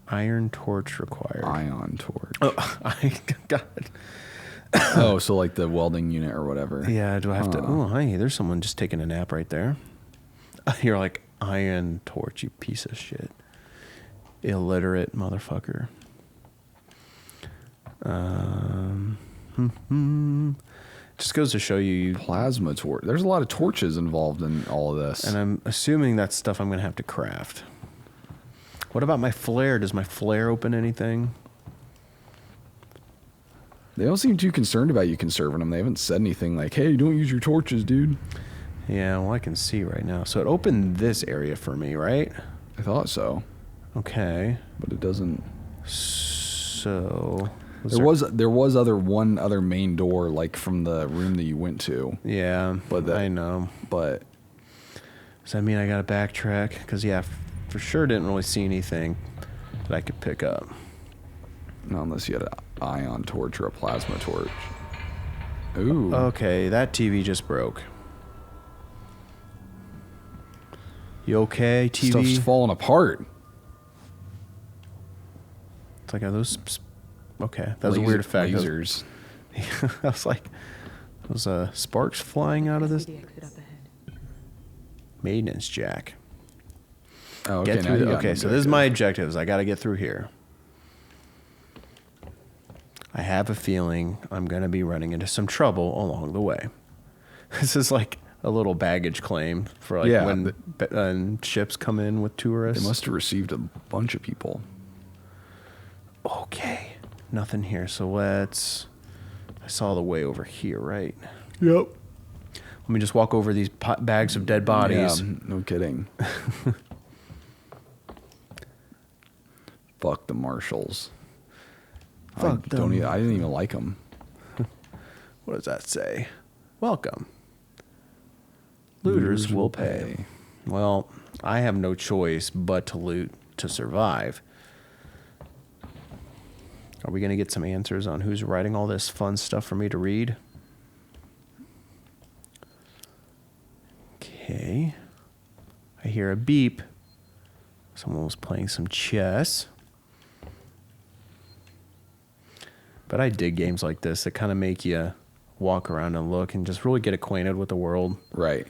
Iron torch required. Ion torch. Oh, I got it. Oh, so like the welding unit or whatever. Yeah, do I have to? Oh, hi, there's someone just taking a nap right there. You're like, iron torch, you piece of shit. Illiterate motherfucker. Just goes to show you. Plasma torch. There's a lot of torches involved in all of this. And I'm assuming that's stuff I'm going to have to craft. What about my flare? Does my flare open anything? They don't seem too concerned about you conserving them. They haven't said anything like, hey, don't use your torches, dude. Yeah, well, I can see right now. So it opened this area for me, right? I thought so. Okay. But it doesn't. So... There was one other main door, like from the room that you went to. Yeah, but I know. But does that mean I got to backtrack? Because yeah, for sure didn't really see anything that I could pick up. No, unless you had an ion torch or a plasma torch. Ooh. Okay, that TV just broke. You okay, TV? Stuff's falling apart. It's like, are those... Okay, that was a weird effect. Lasers. I was like, those sparks flying out of this? Maintenance jack. Oh, okay. Get through okay, so this is my objectives. I got to get through here. I have a feeling I'm going to be running into some trouble along the way. This is like a little baggage claim for like when ships come in with tourists. They must have received a bunch of people. Okay. Nothing here, so let's... I saw the way over here, right? Yep. Let me just walk over these bags of dead bodies. Yeah, no kidding. Fuck the marshals. Fuck them. I didn't even like them. What does that say? Welcome. Looters will pay. Well, I have no choice but to loot to survive. Are we going to get some answers on who's writing all this fun stuff for me to read? Okay. I hear a beep. Someone was playing some chess. But I dig games like this that kind of make you walk around and look and just really get acquainted with the world. Right.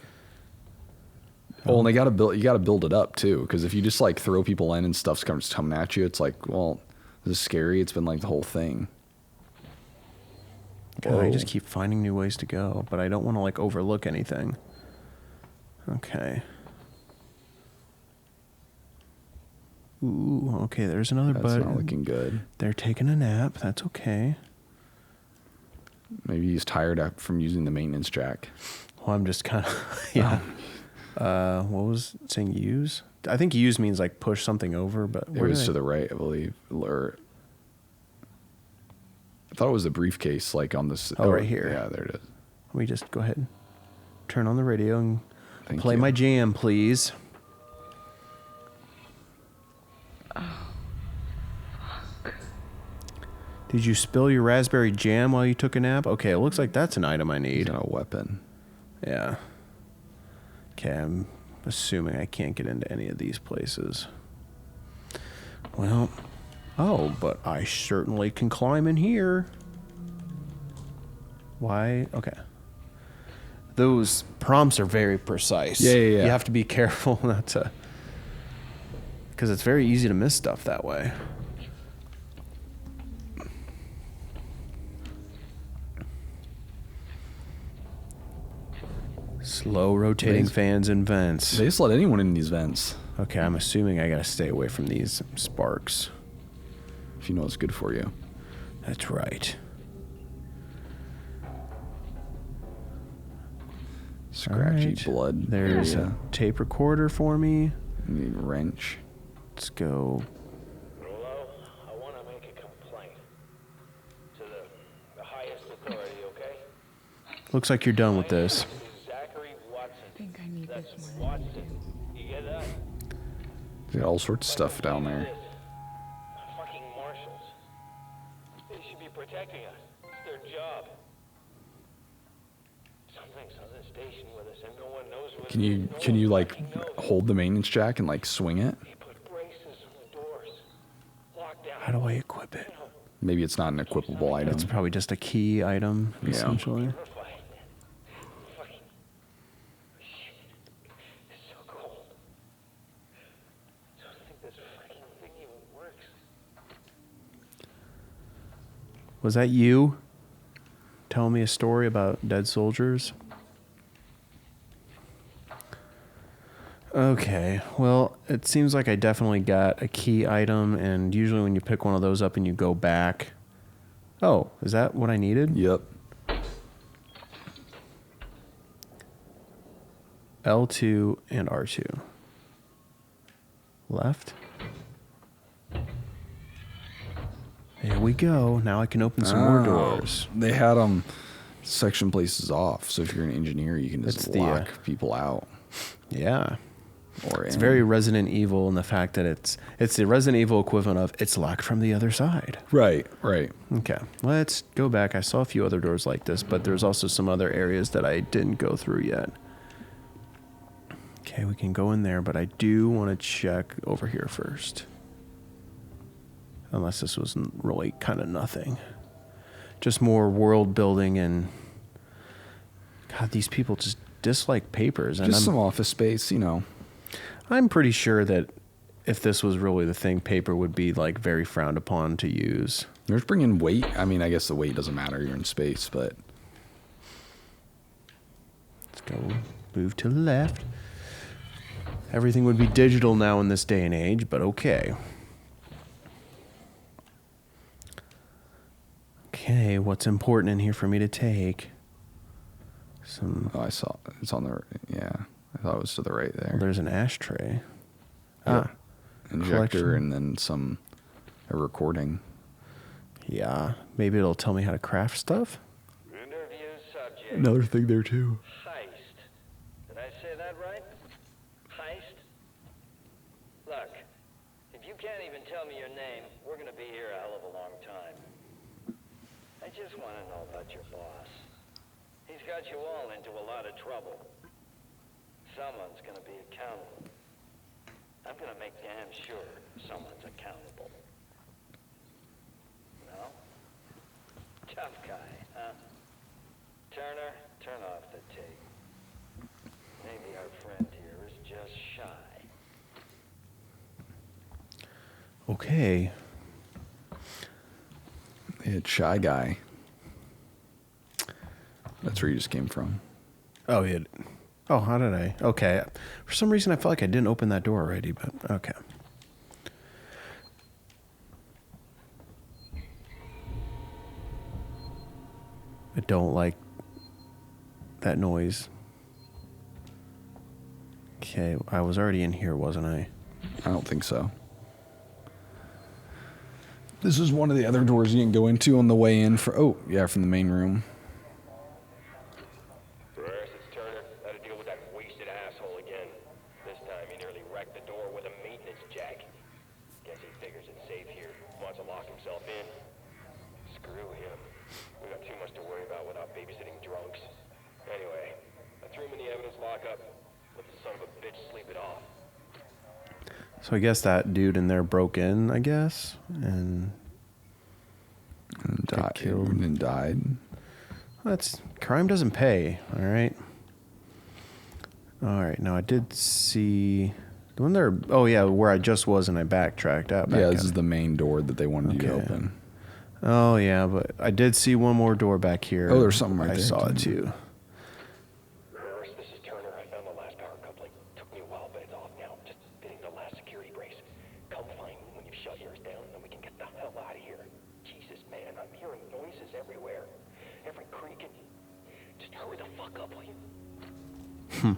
Well, and you got to build it up too, because if you just like throw people in and stuff's coming at you, it's like, well, this is scary. It's been like the whole thing. God, I just keep finding new ways to go, but I don't want to like overlook anything. Okay. Ooh, okay, there's another button. That's not looking good. They're taking a nap. That's okay. Maybe he's tired from using the maintenance jack. Well, I'm just kind of, yeah. What was it saying? Use? I think use means like push something over, but It was to the right, I believe. Or I thought it was the briefcase, like on this. Oh, right here. Yeah, there it is. Let me just go ahead and turn on the radio and Thank play you. my jam, please. Did you spill your raspberry jam while you took a nap? Okay, it looks like that's an item I He's need. got a weapon. Yeah. Okay, I'm assuming I can't get into any of these places. Well, oh, but I certainly can climb in here. Why? Okay. Those prompts are very precise. Yeah. You have to be careful not to... Because it's very easy to miss stuff that way. Slow rotating fans and vents. They just let anyone in these vents. Okay, I'm assuming I gotta stay away from these sparks. If you know what's good for you. That's right. Scratchy Alright. blood. There's area. a tape recorder for me. You need a wrench. Let's go. Hello? I want to make a complaint to the highest authority, okay? Looks like you're done with this. This is Zachary Watson. I think I need That's this more. Watson. You get that? They got all sorts of stuff down there. This. Fucking marshals. They should be protecting us. It's their job. Something's on the station with us and no one knows what Can it you is. No can you one like fucking knows. hold the maintenance jack and like swing it? They put braces on the doors. Locked down. How do I equip it? Maybe it's not an equipable item. It's probably just a key item, Yeah. essentially. Horrifying. Fucking shit. It's so cold. I don't think this fucking thing even works. Was that you telling me a story about dead soldiers? Okay, well, it seems like I definitely got a key item, and usually when you pick one of those up and you go back... Oh, is that what I needed? Yep. L2 and R2. Left. There we go. Now I can open some more doors. They had them section places off, so if you're an engineer, you can just It's the, lock people out. Yeah. Or It's in. very Resident Evil in the fact that it's the Resident Evil equivalent of it's locked from the other side. Right. Okay, let's go back. I saw a few other doors like this, but there's also some other areas that I didn't go through yet. Okay, we can go in there, but I do want to check over here first. Unless this was really kind of nothing. Just more world building and... God, these people just dislike papers. And Just some office space, you know. I'm pretty sure that if this was really the thing, paper would be like very frowned upon to use. There's bringing weight. I mean, I guess the weight doesn't matter. You're in space, but Let's go move to the left. Everything would be digital now in this day and age, but okay. Okay, what's important in here for me to take? Some... oh, I saw it's on the yeah. I thought it was to the right there. Well, there's an ashtray. Yep. Injector collection. and then a recording. Yeah, maybe it'll tell me how to craft stuff. Interview subject. Another thing there too. Heist. Did I say that right? Heist? Look, if you can't even tell me your name, we're gonna be here a hell of a long time. I just want to know about your boss. He's got you all into a lot of trouble. Someone's gonna be accountable. I'm gonna make damn sure someone's accountable. No? Tough guy, huh? Turner, turn off the tape. Maybe our friend here is just shy. Okay. It's Shy Guy. That's where you just came from. Oh, yeah. Oh, how did I? Okay. For some reason, I felt like I didn't open that door already, but okay. I don't like that noise. Okay, I was already in here, wasn't I? I don't think so. This is one of the other doors you can go into on the way in for... Oh, yeah, from the main room. Ferris, it's Turner. Had to deal with that wasted asshole again. This time he nearly wrecked the door with a maintenance jack. Guess he figures it's safe here. Wants to lock himself in. Screw him. We got too much to worry about without babysitting drunks. Anyway, I threw him in the evidence lockup. Let the son of a bitch sleep it off. So I guess that dude in there broke in, I guess, and got killed and died. That's crime doesn't pay. All right. All right. Now I did see the one there. Oh yeah, where I just was, and I backtracked out. Yeah, this is the main door that they wanted you to open. Oh yeah, but I did see one more door back here. Oh, there's something right I there. I saw it too. This is Turner. I found the last power coupling. Took me a while, but it's off now. Just fitting the last security brace. Come find me when you've shut yours down, and then we can get the hell out of here. Jesus, man, I'm hearing noises everywhere. Every creak and... Just hurry the fuck up, will you?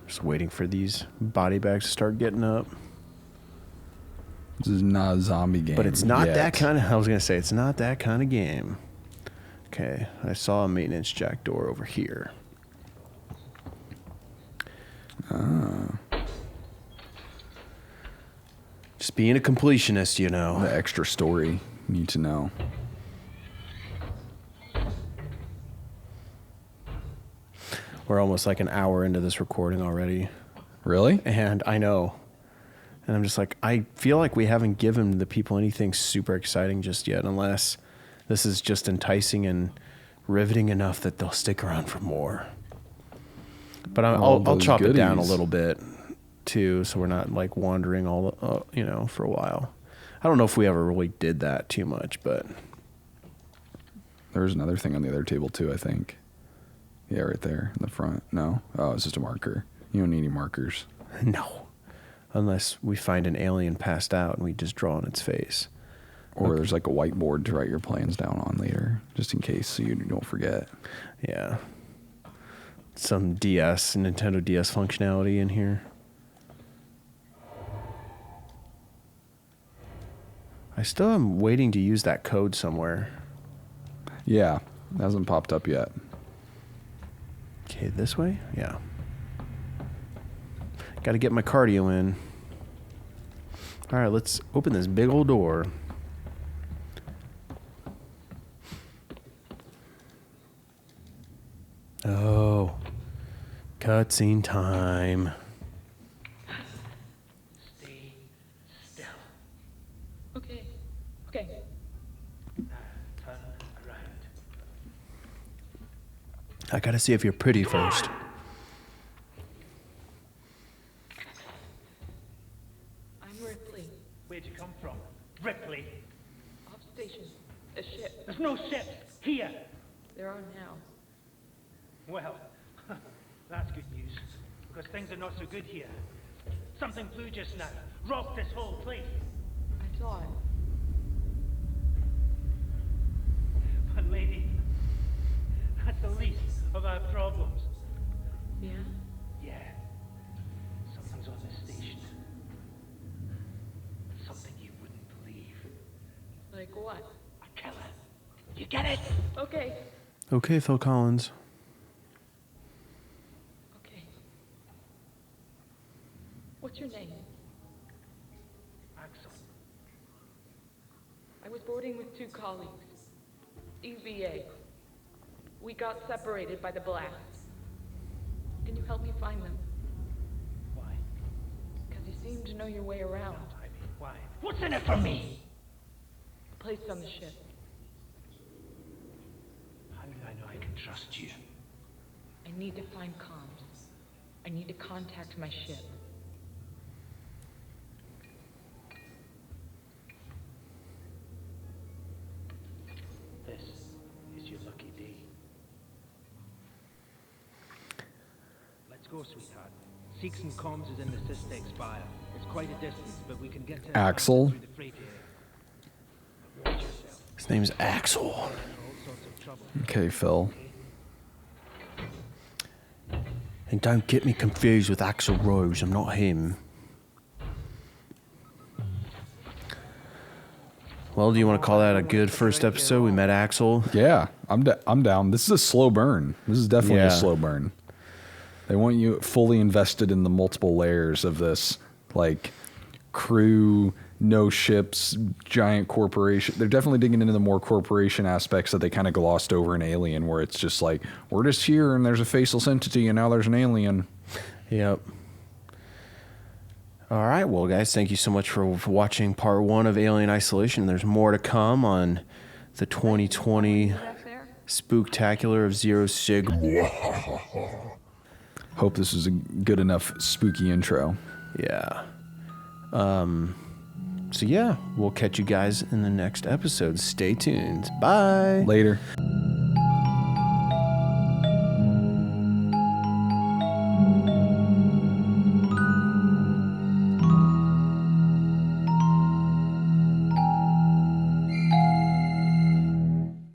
Just waiting for these body bags to start getting up. This is not a zombie game. But it's not yet. that kind of... I was going to say, it's not that kind of game. Okay, I saw a maintenance jack door over here. Just being a completionist, you know. The extra story you need to know. We're almost like an hour into this recording already. Really? And I know. And I'm just like, I feel like we haven't given the people anything super exciting just yet, unless this is just enticing and riveting enough that they'll stick around for more. But I'll chop it down a little bit too, so we're not like wandering all for a while. I don't know if we ever really did that too much, but there's another thing on the other table too, I think. Yeah, right there in the front. No? Oh, it's just a marker. You don't need any markers. No. Unless we find an alien passed out and we just draw on its face. Or there's like a whiteboard to write your plans down on later, just in case, so you don't forget. Yeah. Some Nintendo DS functionality in here. I still am waiting to use that code somewhere. Yeah, it hasn't popped up yet. Okay, this way? Yeah. Got to get my cardio in. All right, let's open this big old door. Oh, cutscene time. Stay still. Okay. Turn around. I got to see if you're pretty first. I'm Ripley. Where'd you come from? Ripley? Off station. A ship. There's no ships here. There are now. Well, that's good news, because things are not so good here. Something flew just now, rocked this whole place. I saw it. But lady, that's the least of our problems. Yeah? Yeah. Something's on this station. Something you wouldn't believe. Like what? A killer. You get it? Okay. Okay, Phil Collins. Okay. What's your name? Axel. I was boarding with 2 colleagues. EVA. We got separated by the blast. Can you help me find them? Why? Because you seem to know your way around. I mean, why? What's in it for me? A place on the ship. How do I know I can trust you? I need to find comms. I need to contact my ship. This is your lucky day. Let's go, sweetheart. Seeks and comms is in the Systex Spire. It's quite a distance, but we can get to Axel? through the freight area. Watch yourself. His name's Axel. All sorts of trouble. trouble. Okay, Phil. And don't get me confused with Axl Rose. I'm not him. Well, do you want to call that a good first episode? We met Axl. Yeah, I'm down. This is a slow burn. This is definitely Yeah. a slow burn. They want you fully invested in the multiple layers of this, like, crew, no ships, giant corporation. They're definitely digging into the more corporation aspects that they kind of glossed over in Alien, where it's just like, we're just here and there's a faceless entity and now there's an alien. Yep. All right, well, guys, thank you so much for watching part 1 of Alien Isolation. There's more to come on the 2020 Spooktacular of Zero Sigma. Hope this is a good enough spooky intro. Yeah. So, yeah, we'll catch you guys in the next episode. Stay tuned. Bye. Later.